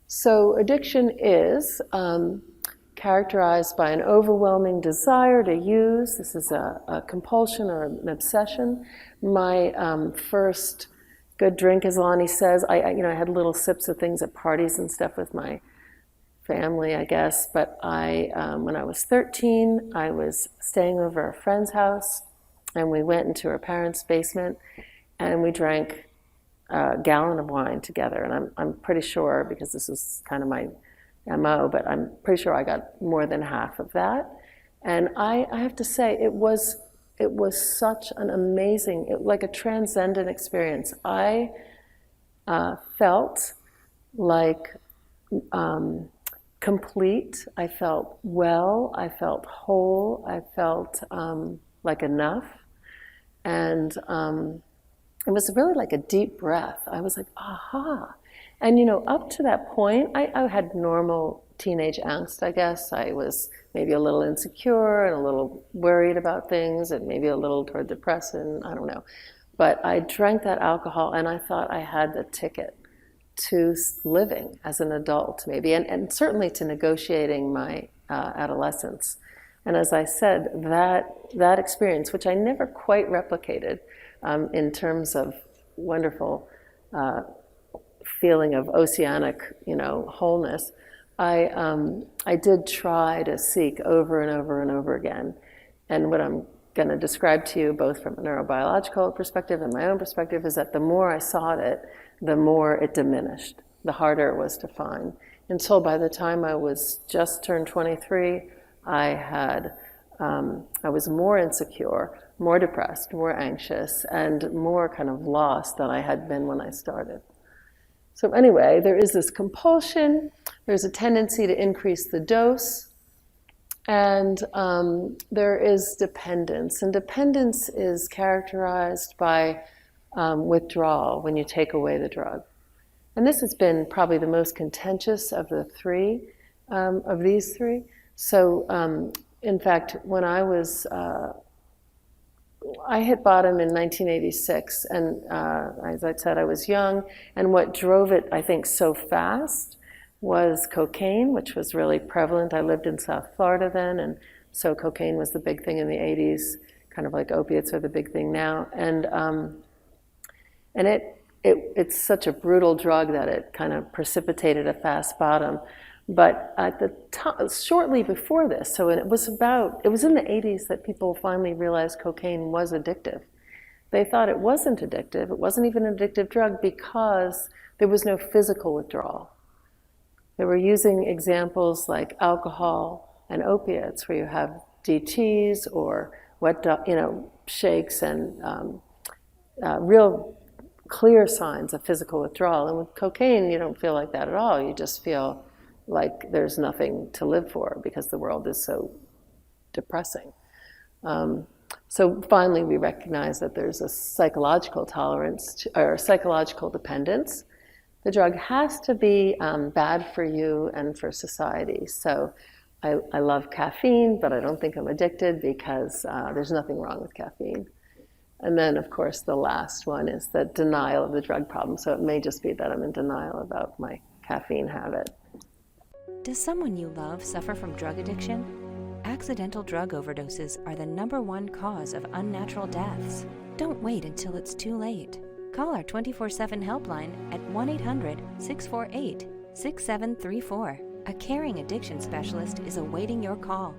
So addiction is characterized by an overwhelming desire to use. This is a compulsion or an obsession. My first good drink, as Lonnie says, I had little sips of things at parties and stuff with my family, I guess. But when I was 13, I was staying over at a friend's house, and we went into her parents' basement, and we drank a gallon of wine together. And I'm pretty sure, because this is kind of my MO, but I'm pretty sure I got more than half of that. And I have to say, it was such an amazing, like a transcendent experience. I felt like complete. I felt well. I felt whole. I felt like enough. And it was really like a deep breath. I was like, aha. And up to that point, I had normal teenage angst, I guess. I was maybe a little insecure and a little worried about things and maybe a little toward depression, I don't know. But I drank that alcohol and I thought I had the ticket to living as an adult, maybe, and certainly to negotiating my adolescence. And as I said, that experience, which I never quite replicated in terms of wonderful feeling of oceanic, wholeness, I did try to seek over and over and over again. And what I'm going to describe to you, both from a neurobiological perspective and my own perspective, is that the more I sought it, the more it diminished, the harder it was to find. Until by the time I was just turned 23, I was more insecure, more depressed, more anxious, and more kind of lost than I had been when I started. So anyway, there is this compulsion, there's a tendency to increase the dose, and there is dependence. And dependence is characterized by withdrawal when you take away the drug. And this has been probably the most contentious of the three, of these three. So in fact, when I hit bottom in 1986, and as I said, I was young, and what drove it, I think, so fast was cocaine, which was really prevalent. I lived in South Florida then, and so cocaine was the big thing in the 80s, kind of like opiates are the big thing now. And it's such a brutal drug that it kind of precipitated a fast bottom. But at the shortly before this, so it was in the 80s that people finally realized cocaine was addictive. They thought it wasn't addictive, it wasn't even an addictive drug because there was no physical withdrawal. They were using examples like alcohol and opiates, where you have DTs or shakes and real clear signs of physical withdrawal. And with cocaine, you don't feel like that at all. You just feel like there's nothing to live for because the world is so depressing. So finally we recognize that there's a psychological tolerance or psychological dependence. The drug has to be bad for you and for society. So I love caffeine, but I don't think I'm addicted because there's nothing wrong with caffeine. And then, of course, the last one is the denial of the drug problem. So it may just be that I'm in denial about my caffeine habit. Does someone you love suffer from drug addiction? Accidental drug overdoses are the #1 cause of unnatural deaths. Don't wait until it's too late. Call our 24/7 helpline at 1-800-648-6734. A caring addiction specialist is awaiting your call.